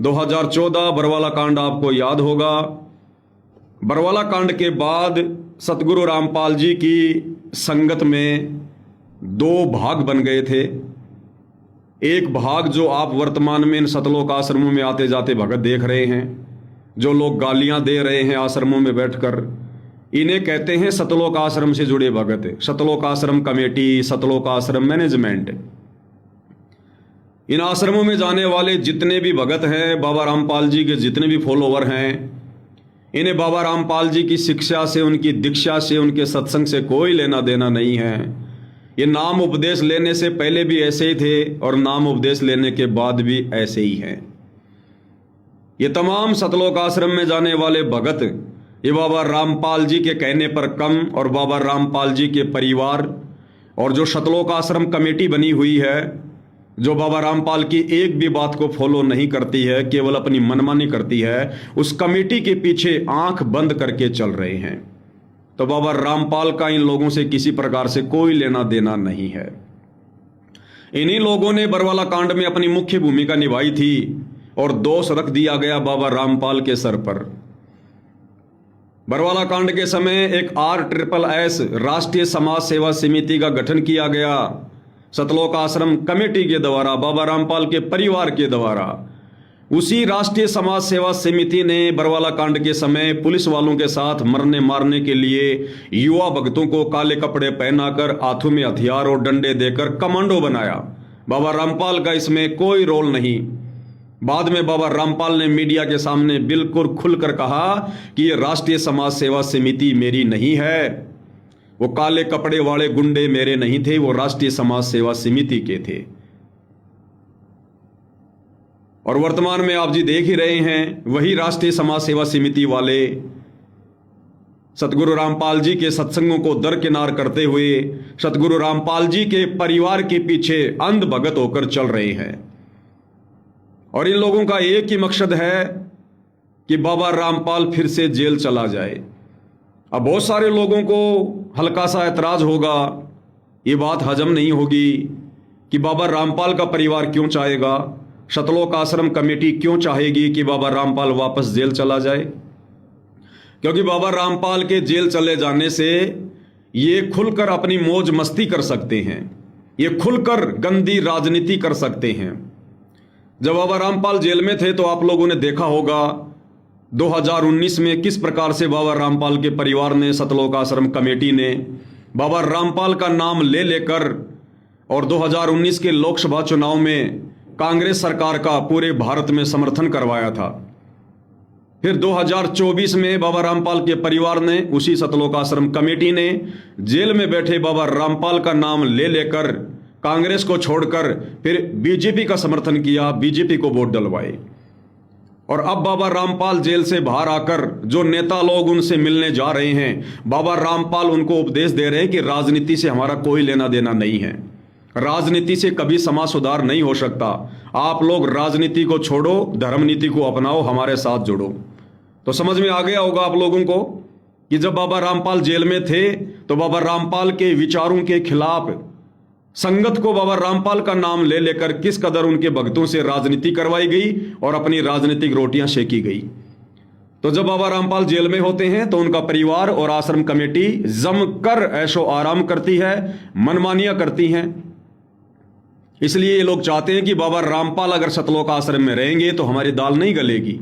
2014 बरवाला कांड आपको याद होगा। बरवाला कांड के बाद सतगुरु रामपाल जी की संगत में दो भाग बन गए थे। एक भाग जो आप वर्तमान में इन सतलोक आश्रमों में आते जाते भगत देख रहे हैं, जो लोग गालियां दे रहे हैं आश्रमों में बैठकर, इन्हें कहते हैं सतलोक आश्रम से जुड़े भगत, सतलोक आश्रम कमेटी, सतलोक आश्रम मैनेजमेंट। इन आश्रमों में जाने वाले जितने भी भगत हैं, बाबा रामपाल जी के जितने भी फॉलोवर हैं, इन्हें बाबा रामपाल जी की शिक्षा से, उनकी दीक्षा से, उनके सत्संग से कोई लेना देना नहीं है। ये नाम उपदेश लेने से पहले भी ऐसे ही थे और नाम उपदेश लेने के बाद भी ऐसे ही हैं। ये तमाम सतलोक आश्रम में जाने वाले भगत ये बाबा रामपाल जी के कहने पर कम और बाबा रामपाल जी के परिवार और जो सतलोक आश्रम कमेटी बनी हुई है, जो बाबा रामपाल की एक भी बात को फॉलो नहीं करती है, केवल अपनी मनमानी करती है, उस कमेटी के पीछे आंख बंद करके चल रहे हैं। तो बाबा रामपाल का इन लोगों से किसी प्रकार से कोई लेना देना नहीं है। इन्हीं लोगों ने बरवाला कांड में अपनी मुख्य भूमिका निभाई थी और दोष रख दिया गया बाबा रामपाल के सर पर। बरवाला कांड के समय एक RSSS राष्ट्रीय समाज सेवा समिति का गठन किया गया, सतलोक आश्रम कमेटी के द्वारा, बाबा रामपाल के परिवार के द्वारा। उसी राष्ट्रीय समाज सेवा समिति ने बरवाला कांड के समय पुलिस वालों के साथ मरने मारने के लिए युवा भक्तों को काले कपड़े पहनाकर, हाथों में हथियार और डंडे देकर कमांडो बनाया। बाबा रामपाल का इसमें कोई रोल नहीं। बाद में बाबा रामपाल ने मीडिया के सामने बिल्कुल खुलकर कहा कि यह राष्ट्रीय समाज सेवा समिति मेरी नहीं है, वो काले कपड़े वाले गुंडे मेरे नहीं थे, वो राष्ट्रीय समाज सेवा समिति के थे। और वर्तमान में आप जी देख ही रहे हैं, वही राष्ट्रीय समाज सेवा समिति वाले सतगुरु रामपाल जी के सत्संगों को दरकिनार करते हुए सतगुरु रामपाल जी के परिवार के पीछे अंध भगत होकर चल रहे हैं। और इन लोगों का एक ही मकसद है कि बाबा रामपाल फिर से जेल चला जाए। अब बहुत सारे लोगों को हल्का सा ऐतराज होगा, ये बात हजम नहीं होगी कि बाबा रामपाल का परिवार क्यों चाहेगा, सतलोक आश्रम कमेटी क्यों चाहेगी कि बाबा रामपाल वापस जेल चला जाए। क्योंकि बाबा रामपाल के जेल चले जाने से ये खुलकर अपनी मौज मस्ती कर सकते हैं, ये खुलकर गंदी राजनीति कर सकते हैं। जब बाबा रामपाल जेल में थे तो आप लोगों ने देखा होगा 2019 में किस प्रकार से बाबा रामपाल के परिवार ने, सतलोक आश्रम कमेटी ने बाबा रामपाल का नाम ले लेकर और 2019 के लोकसभा चुनाव में कांग्रेस सरकार का पूरे भारत में समर्थन करवाया था। फिर 2024 में बाबा रामपाल के परिवार ने, उसी सतलोक आश्रम कमेटी ने जेल में बैठे बाबा रामपाल का नाम ले लेकर कांग्रेस को छोड़कर फिर बीजेपी का समर्थन किया, बीजेपी को वोट डलवाए। और अब बाबा रामपाल जेल से बाहर आकर जो नेता लोग उनसे मिलने जा रहे हैं, बाबा रामपाल उनको उपदेश दे रहे हैं कि राजनीति से हमारा कोई लेना देना नहीं है, राजनीति से कभी समाज सुधार नहीं हो सकता, आप लोग राजनीति को छोड़ो, धर्म नीति को अपनाओ, हमारे साथ जुड़ो। तो समझ में आ गया होगा आप लोगों को कि जब बाबा रामपाल जेल में थे तो बाबा रामपाल के विचारों के खिलाफ संगत को बाबा रामपाल का नाम ले लेकर किस कदर उनके भक्तों से राजनीति करवाई गई और अपनी राजनीतिक रोटियां सेकी गई। तो जब बाबा रामपाल जेल में होते हैं तो उनका परिवार और आश्रम कमेटी जमकर ऐशो आराम करती है, मनमानियां करती हैं। इसलिए ये लोग चाहते हैं कि बाबा रामपाल अगर सतलोक आश्रम में रहेंगे तो हमारी दाल नहीं गलेगी।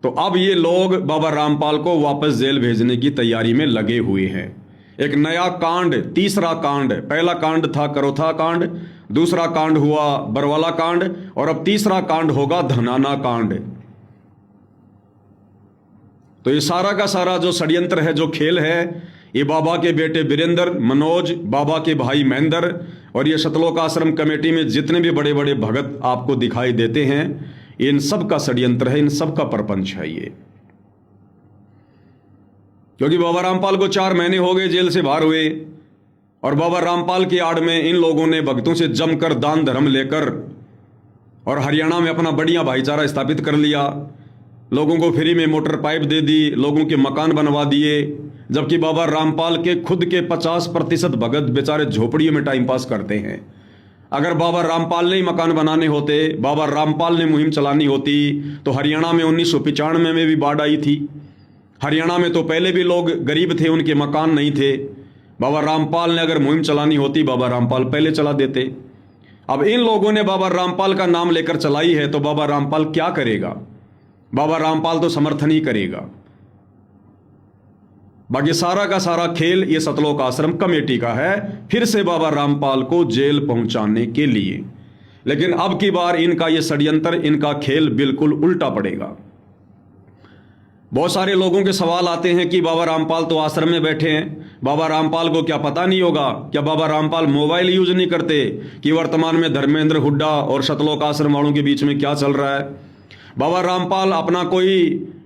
तो अब ये लोग बाबा रामपाल को वापस जेल भेजने की तैयारी में लगे हुए हैं। एक नया कांड, तीसरा कांड, पहला कांड था करोथा कांड, दूसरा कांड हुआ बरवाला कांड और अब तीसरा कांड होगा धनाना कांड। तो ये सारा का सारा जो षड्यंत्र है, जो खेल है, ये बाबा के बेटे वीरेंद्र, मनोज, बाबा के भाई महेंद्र और ये सतलोक आश्रम कमेटी में जितने भी बड़े बड़े भगत आपको दिखाई देते हैं, इन सब का षड्यंत्र है, इन सब का प्रपंच है ये। क्योंकि बाबा रामपाल को 4 महीने हो गए जेल से बाहर हुए और बाबा रामपाल की आड़ में इन लोगों ने भक्तों से जमकर दान धर्म लेकर और हरियाणा में अपना बढ़िया भाईचारा स्थापित कर लिया। लोगों को फ्री में मोटर पाइप दे दी, लोगों के मकान बनवा दिए, जबकि बाबा रामपाल के खुद के 50% भगत बेचारे झोपड़ियों में टाइम पास करते हैं। अगर बाबा रामपाल ने ही मकान बनाने होते, बाबा रामपाल ने मुहिम चलानी होती, तो हरियाणा में 1995 में भी बाढ़ आई थी। हरियाणा में तो पहले भी लोग गरीब थे, उनके मकान नहीं थे। बाबा रामपाल ने अगर मुहिम चलानी होती, बाबा रामपाल पहले चला देते। अब इन लोगों ने बाबा रामपाल का नाम लेकर चलाई है, तो बाबा रामपाल क्या करेगा? बाबा रामपाल तो समर्थन ही करेगा। बाकी सारा का सारा खेल ये सतलोक आश्रम कमेटी का है, फिर से बाबा रामपाल को जेल पहुंचाने के लिए। लेकिन अब की बार इनका ये षड्यंत्र, इनका खेल बिल्कुल उल्टा पड़ेगा। बहुत सारे लोगों के सवाल आते हैं कि बाबा रामपाल तो आश्रम में बैठे हैं, बाबा रामपाल को क्या पता नहीं होगा? क्या बाबा रामपाल मोबाइल यूज नहीं करते कि वर्तमान में धर्मेंद्र हुड्डा और सतलोक आश्रम वालों के बीच में क्या चल रहा है? बाबा रामपाल अपना कोई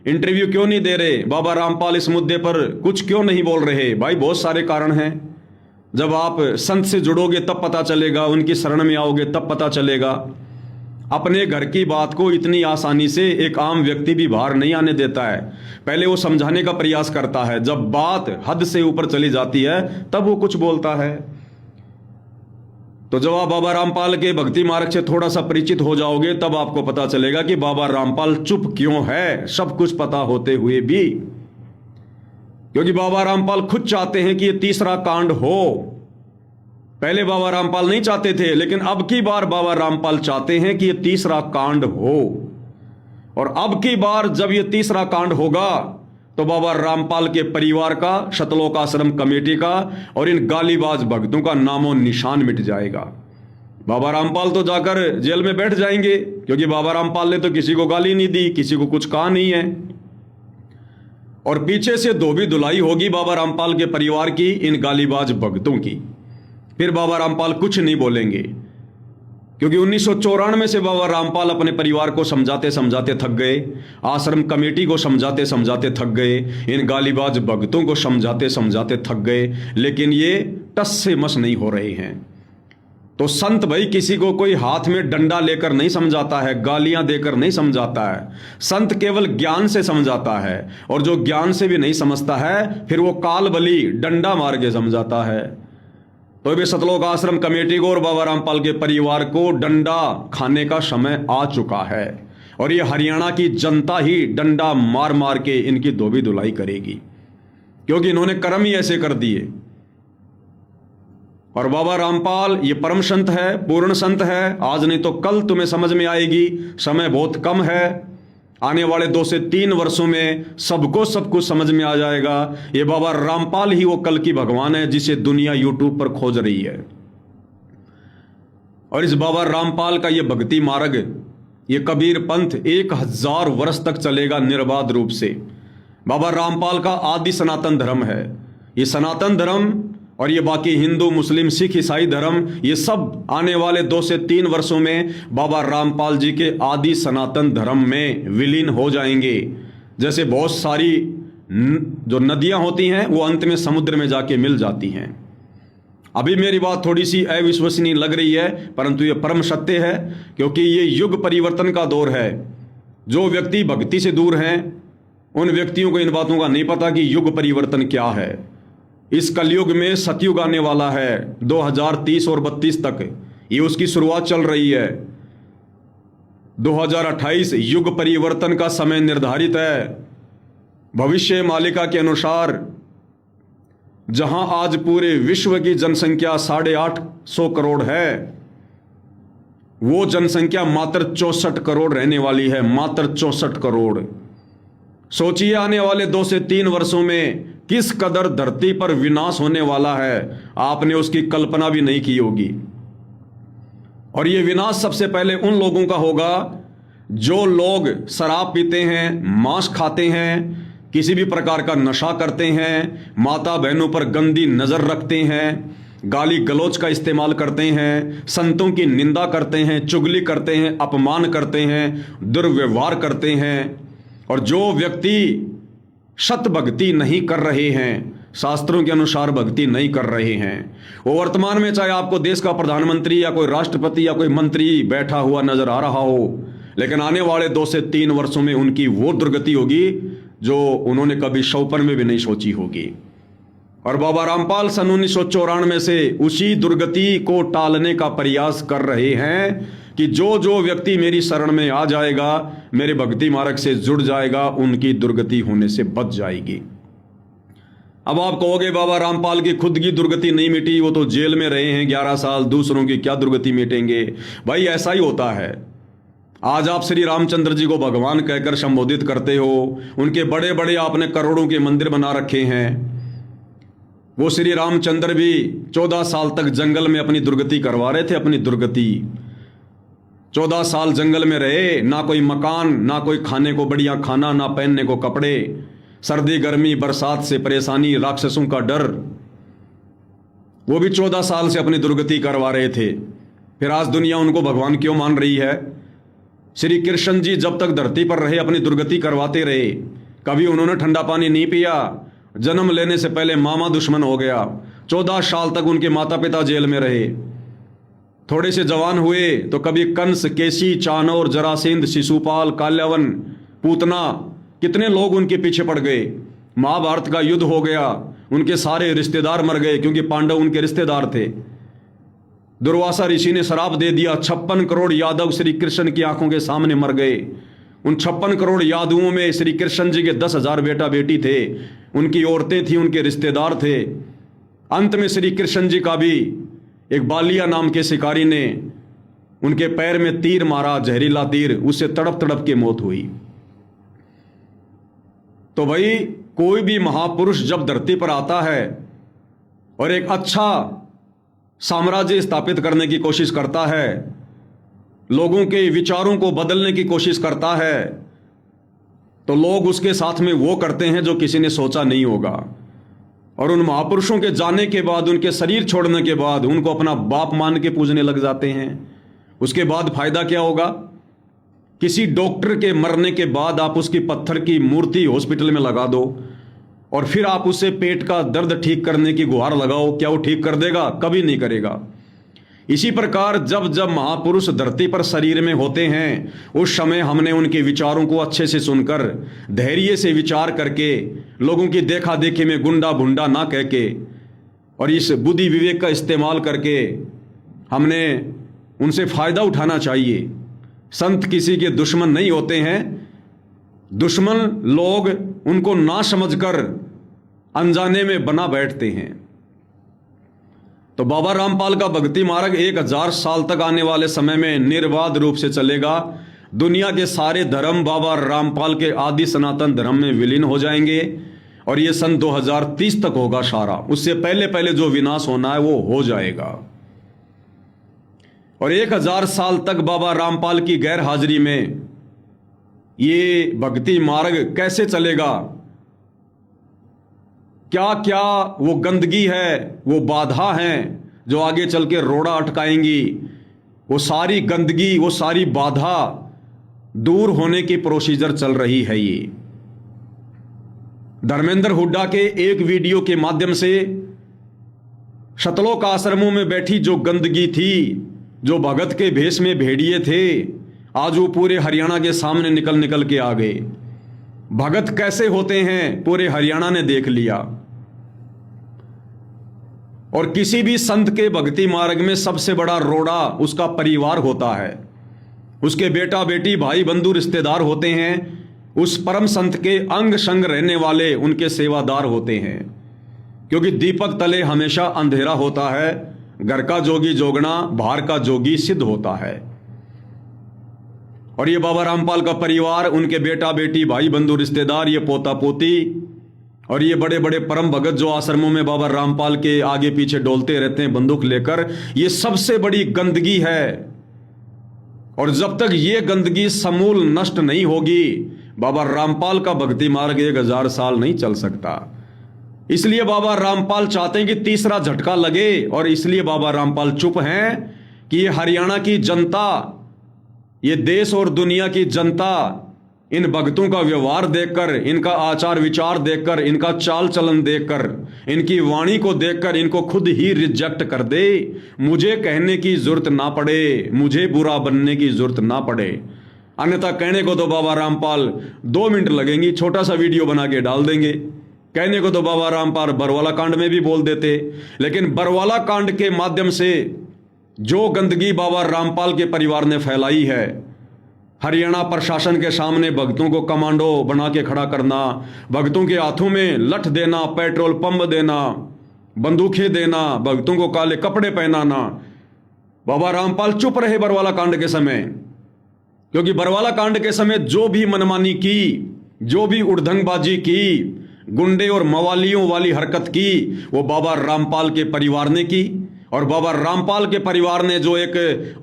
इंटरव्यू क्यों नहीं दे रहे? बाबा रामपाल इस मुद्दे पर कुछ क्यों नहीं बोल रहे? भाई बहुत सारे कारण हैं। जब आप संत से जुड़ोगे तब पता चलेगा, उनकी शरण में आओगे तब पता चलेगा। अपने घर की बात को इतनी आसानी से एक आम व्यक्ति भी बाहर नहीं आने देता है। पहले वो समझाने का प्रयास करता है, जब बात हद से ऊपर चली जाती है तब वो कुछ बोलता है। तो जब आप बाबा रामपाल के भक्ति मार्ग से थोड़ा सा परिचित हो जाओगे तब आपको पता चलेगा कि बाबा रामपाल चुप क्यों है, सब कुछ पता होते हुए भी। क्योंकि बाबा रामपाल खुद चाहते हैं कि ये तीसरा कांड हो। पहले बाबा रामपाल नहीं चाहते थे, लेकिन अब की बार बाबा रामपाल चाहते हैं कि ये तीसरा कांड हो। और अब की बार जब ये तीसरा कांड होगा तो बाबा रामपाल के परिवार का, सतलोक आश्रम कमेटी का और इन गालीबाज भक्तों का नामो निशान मिट जाएगा। बाबा रामपाल तो जाकर जेल में बैठ जाएंगे, क्योंकि बाबा रामपाल ने तो किसी को गाली नहीं दी, किसी को कुछ कहा नहीं है। और पीछे से धोबी धुलाई होगी बाबा रामपाल के परिवार की, इन गालीबाज भक्तों की। फिर बाबा रामपाल कुछ नहीं बोलेंगे, क्योंकि 1994 से बाबा रामपाल अपने परिवार को समझाते समझाते थक गए, आश्रम कमेटी को समझाते समझाते थक गए, इन गालीबाज भक्तों को समझाते समझाते थक गए, लेकिन ये टस से मस नहीं हो रहे हैं। तो संत भाई किसी को कोई हाथ में डंडा लेकर नहीं समझाता है, गालियां देकर नहीं समझाता है। संत केवल ज्ञान से समझाता है, और जो ज्ञान से भी नहीं समझता है फिर वो काल बली डंडा मार के समझाता है। तो वे सतलोक आश्रम कमेटी को और बाबा रामपाल के परिवार को डंडा खाने का समय आ चुका है, और ये हरियाणा की जनता ही डंडा मार मार के इनकी धोबी धुलाई करेगी, क्योंकि इन्होंने कर्म ही ऐसे कर दिए। और बाबा रामपाल ये परम संत है, पूर्ण संत है। आज नहीं तो कल तुम्हें समझ में आएगी। समय बहुत कम है, आने वाले 2 से 3 वर्षों में सबको सब कुछ समझ में आ जाएगा। ये बाबा रामपाल ही वो कल की भगवान है जिसे दुनिया यूट्यूब पर खोज रही है। और इस बाबा रामपाल का ये भक्ति मार्ग, ये कबीर पंथ 1000 वर्ष तक चलेगा निर्बाध रूप से। बाबा रामपाल का आदि सनातन धर्म है। ये सनातन धर्म और ये बाकी हिंदू, मुस्लिम, सिख, ईसाई धर्म, ये सब आने वाले 2 से 3 वर्षों में बाबा रामपाल जी के आदि सनातन धर्म में विलीन हो जाएंगे। जैसे बहुत सारी जो नदियां होती हैं वो अंत में समुद्र में जाके मिल जाती हैं। अभी मेरी बात थोड़ी सी अविश्वसनीय लग रही है, परंतु ये परम सत्य है, क्योंकि ये युग परिवर्तन का दौर है। जो व्यक्ति भक्ति से दूर हैं उन व्यक्तियों को इन बातों का नहीं पता कि युग परिवर्तन क्या है। इस कलयुग में सतयुग आने वाला है 2030 और 32 तक, ये उसकी शुरुआत चल रही है। 2028 युग परिवर्तन का समय निर्धारित है। भविष्य मालिका के अनुसार जहां आज पूरे विश्व की जनसंख्या 850 करोड़ है, वो जनसंख्या मात्र 64 करोड़ रहने वाली है, मात्र 64 करोड़। सोचिए आने वाले 2 से 3 वर्षों में किस कदर धरती पर विनाश होने वाला है, आपने उसकी कल्पना भी नहीं की होगी। और यह विनाश सबसे पहले उन लोगों का होगा जो लोग शराब पीते हैं, मांस खाते हैं, किसी भी प्रकार का नशा करते हैं, माता बहनों पर गंदी नजर रखते हैं, गाली गलौज का इस्तेमाल करते हैं, संतों की निंदा करते हैं, चुगली करते हैं, अपमान करते हैं, दुर्व्यवहार करते हैं। और जो व्यक्ति सत भक्ति नहीं कर रहे हैं, शास्त्रों के अनुसार भक्ति नहीं कर रहे हैं, वो वर्तमान में चाहे आपको देश का प्रधानमंत्री या कोई राष्ट्रपति या कोई मंत्री बैठा हुआ नजर आ रहा हो, लेकिन आने वाले 2 से 3 वर्षों में उनकी वो दुर्गति होगी जो उन्होंने कभी स्वप्न में भी नहीं सोची होगी। और बाबा रामपाल सन 1994 से उसी दुर्गति को टालने का प्रयास कर रहे हैं कि जो जो व्यक्ति मेरी शरण में आ जाएगा, मेरे भक्ति मार्ग से जुड़ जाएगा, उनकी दुर्गति होने से बच जाएगी। अब आप कहोगे बाबा रामपाल की खुद की दुर्गति नहीं मिटी, वो तो जेल में रहे हैं 11 साल, दूसरों की क्या दुर्गति मिटेंगे। भाई ऐसा ही होता है। आज आप श्री रामचंद्र जी को भगवान कहकर संबोधित करते हो, उनके बड़े बड़े आपने करोड़ों के मंदिर बना रखे हैं। वो श्री रामचंद्र भी 14 साल तक जंगल में अपनी दुर्गति करवा रहे थे। अपनी दुर्गति 14 साल जंगल में रहे, ना कोई मकान, ना कोई खाने को बढ़िया खाना, ना पहनने को कपड़े, सर्दी गर्मी बरसात से परेशानी, राक्षसों का डर। वो भी 14 साल से अपनी दुर्गति करवा रहे थे। फिर आज दुनिया उनको भगवान क्यों मान रही है? श्री कृष्ण जी जब तक धरती पर रहे अपनी दुर्गति करवाते रहे। कभी उन्होंने ठंडा पानी नहीं पिया। जन्म लेने से पहले मामा दुश्मन हो गया। 14 साल तक उनके माता पिता जेल में रहे। थोड़े से जवान हुए तो कभी कंस, केसी, चाणोर, जरासेंध, शिशुपाल, काल्यावन, पूतना, कितने लोग उनके पीछे पड़ गए। महाभारत का युद्ध हो गया, उनके सारे रिश्तेदार मर गए क्योंकि पांडव उनके रिश्तेदार थे। दुर्वासा ऋषि ने श्राप दे दिया, 56 करोड़ यादव श्री कृष्ण की आंखों के सामने मर गए। उन 56 करोड़ यादवों में श्री कृष्ण जी के 10,000 बेटा बेटी थे, उनकी औरतें थी, उनके रिश्तेदार थे। अंत में श्री कृष्ण जी का भी एक बालिया नाम के शिकारी ने उनके पैर में तीर मारा, जहरीला तीर, उससे तड़प तड़प के मौत हुई। तो भाई कोई भी महापुरुष जब धरती पर आता है और एक अच्छा साम्राज्य स्थापित करने की कोशिश करता है, लोगों के विचारों को बदलने की कोशिश करता है, तो लोग उसके साथ में वो करते हैं जो किसी ने सोचा नहीं होगा। और उन महापुरुषों के जाने के बाद, उनके शरीर छोड़ने के बाद उनको अपना बाप मान के पूजने लग जाते हैं। उसके बाद फायदा क्या होगा? किसी डॉक्टर के मरने के बाद आप उसकी पत्थर की मूर्ति हॉस्पिटल में लगा दो और फिर आप उसे पेट का दर्द ठीक करने की गुहार लगाओ, क्या वो ठीक कर देगा? कभी नहीं करेगा। इसी प्रकार जब जब महापुरुष धरती पर शरीर में होते हैं, उस समय हमने उनके विचारों को अच्छे से सुनकर, धैर्य से विचार करके, लोगों की देखा देखी में गुंडा भुंडा ना कह के, और इस बुद्धि विवेक का इस्तेमाल करके हमने उनसे फायदा उठाना चाहिए। संत किसी के दुश्मन नहीं होते हैं। दुश्मन लोग उनको ना समझकर अनजाने में बना बैठते हैं। तो बाबा रामपाल का भक्ति मार्ग 1000 साल तक आने वाले समय में निर्बाध रूप से चलेगा। दुनिया के सारे धर्म बाबा रामपाल के आदि सनातन धर्म में विलीन हो जाएंगे और ये सन 2030 तक होगा सारा। उससे पहले पहले जो विनाश होना है वो हो जाएगा। और 1000 साल तक बाबा रामपाल की गैर हाजिरी में ये भक्ति मार्ग कैसे चलेगा? क्या क्या वो गंदगी है, वो बाधा है जो आगे चल के रोड़ा अटकाएंगी, वो सारी गंदगी, वो सारी बाधा दूर होने की प्रोसीजर चल रही है। ये धर्मेंद्र हुड्डा के एक वीडियो के माध्यम से शतलोक आश्रमों में बैठी जो गंदगी थी, जो भगत के भेष में भेड़िए थे, आज वो पूरे हरियाणा के सामने निकल निकल के आ गए। भगत कैसे होते हैं पूरे हरियाणा ने देख लिया। और किसी भी संत के भक्ति मार्ग में सबसे बड़ा रोड़ा उसका परिवार होता है, उसके बेटा बेटी भाई बंधु रिश्तेदार होते हैं, उस परम संत के अंग संग रहने वाले उनके सेवादार होते हैं। क्योंकि दीपक तले हमेशा अंधेरा होता है, घर का जोगी जोगना बाहर का जोगी सिद्ध होता है। और ये बाबा रामपाल का परिवार, उनके बेटा बेटी भाई बंधु रिश्तेदार, ये पोता पोती और ये बड़े बड़े परम भगत जो आश्रमों में बाबा रामपाल के आगे पीछे डोलते रहते हैं बंदूक लेकर, ये सबसे बड़ी गंदगी है। और जब तक ये गंदगी समूल नष्ट नहीं होगी, बाबा रामपाल का भक्ति मार्ग 1000 साल नहीं चल सकता। इसलिए बाबा रामपाल चाहते हैं कि तीसरा झटका लगे, और इसलिए बाबा रामपाल चुप हैं कि ये हरियाणा की जनता, ये देश और दुनिया की जनता इन भक्तों का व्यवहार देखकर, इनका आचार विचार देखकर, इनका चाल चलन देखकर, इनकी वाणी को देखकर इनको खुद ही रिजेक्ट कर दे। मुझे कहने की जरूरत ना पड़े, मुझे बुरा बनने की जरूरत ना पड़े। अन्यथा कहने को तो बाबा रामपाल 2 मिनट लगेंगी, छोटा सा वीडियो बना के डाल देंगे। कहने को तो बाबा रामपाल बरवाला कांड में भी बोल देते, लेकिन बरवाला कांड के माध्यम से जो गंदगी बाबा रामपाल के परिवार ने फैलाई है, हरियाणा प्रशासन के सामने भक्तों को कमांडो बना के खड़ा करना, भक्तों के हाथों में लठ देना, पेट्रोल पंप देना, बंदूकें देना, भक्तों को काले कपड़े पहनाना। बाबा रामपाल चुप रहे बरवाला कांड के समय, क्योंकि बरवाला कांड के समय जो भी मनमानी की, जो भी उड़धंगबाजी की, गुंडे और मवालियों वाली हरकत की, वो बाबा रामपाल के परिवार ने की। और बाबा रामपाल के परिवार ने जो एक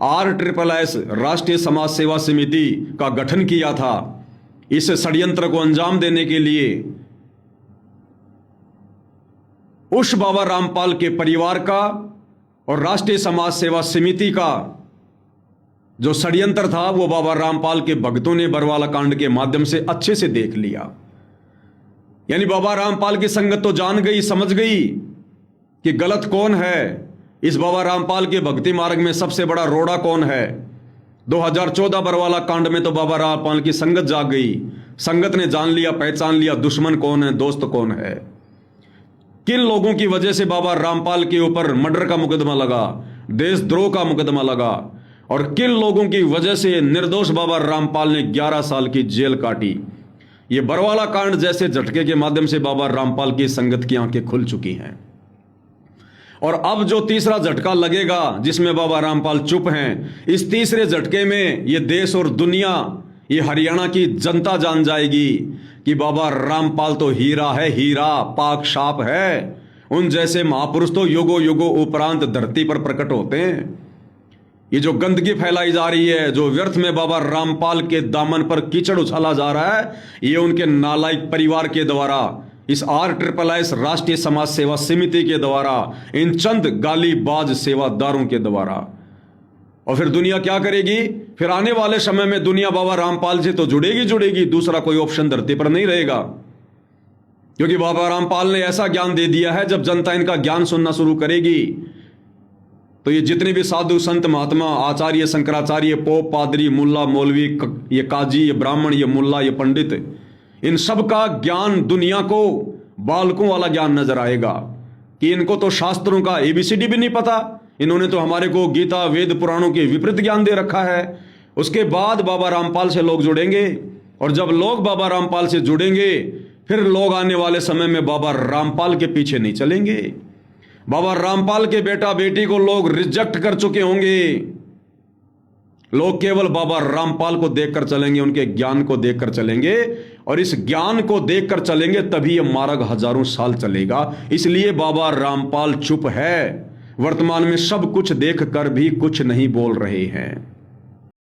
RSSS राष्ट्रीय समाज सेवा समिति का गठन किया था, इस षड्यंत्र को अंजाम देने के लिए, उस बाबा रामपाल के परिवार का और राष्ट्रीय समाज सेवा समिति का जो षड्यंत्र था, वो बाबा रामपाल के भक्तों ने बरवाला कांड के माध्यम से अच्छे से देख लिया। यानी बाबा रामपाल की संगत तो जान गई, समझ गई कि गलत कौन है। इस बाबा रामपाल के भक्ति मार्ग में सबसे बड़ा रोड़ा कौन है। 2014 बरवाला कांड में तो बाबा रामपाल की संगत जाग गई, संगत ने जान लिया, पहचान लिया दुश्मन कौन है, दोस्त कौन है। किन लोगों की वजह से बाबा रामपाल के ऊपर मर्डर का मुकदमा लगा, देशद्रोह का मुकदमा लगा, और किन लोगों की वजह से निर्दोष बाबा रामपाल ने 11 साल की जेल काटी। ये बरवाला कांड जैसे झटके के माध्यम से बाबा रामपाल की संगत की आंखें खुल चुकी हैं। और अब जो तीसरा झटका लगेगा, जिसमें बाबा रामपाल चुप हैं, इस तीसरे झटके में ये देश और दुनिया, ये हरियाणा की जनता जान जाएगी कि बाबा रामपाल तो हीरा है, हीरा पाक साफ है। उन जैसे महापुरुष तो युगों युगों उपरांत धरती पर प्रकट होते हैं। ये जो गंदगी फैलाई जा रही है, जो व्यर्थ में बाबा रामपाल के दामन पर कीचड़ उछाला जा रहा है, ये उनके नालायक परिवार के द्वारा, इस RSSS राष्ट्रीय समाज सेवा समिति के द्वारा, इन चंद गालीबाज सेवादारों के द्वारा। और फिर दुनिया क्या करेगी? फिर आने वाले समय में दुनिया बाबा रामपाल से तो जुड़ेगी, दूसरा कोई ऑप्शन धरती पर नहीं रहेगा। क्योंकि बाबा रामपाल ने ऐसा ज्ञान दे दिया है, जब जनता इनका ज्ञान सुनना शुरू करेगी तो ये जितने भी साधु संत महात्मा, आचार्य शंकराचार्य, पोप, पादरी, मुल्ला, मौलवी, ये काजी, ये ब्राह्मण, ये मुल्ला, ये पंडित, इन सब का ज्ञान दुनिया को बालकों वाला ज्ञान नजर आएगा कि इनको तो शास्त्रों का ABCD भी नहीं पता। इन्होंने तो हमारे को गीता, वेद, पुराणों के विपरीत ज्ञान दे रखा है। उसके बाद बाबा रामपाल से लोग जुड़ेंगे, और जब लोग बाबा रामपाल से जुड़ेंगे, फिर लोग आने वाले समय में बाबा रामपाल के पीछे नहीं चलेंगे। बाबा रामपाल के बेटा बेटी को लोग रिजेक्ट कर चुके होंगे। लोग केवल बाबा रामपाल को देखकर चलेंगे, उनके ज्ञान को देखकर चलेंगे, और इस ज्ञान को देखकर चलेंगे तभी यह मार्ग हजारों साल चलेगा। इसलिए बाबा रामपाल चुप है, वर्तमान में सब कुछ देखकर भी कुछ नहीं बोल रहे हैं।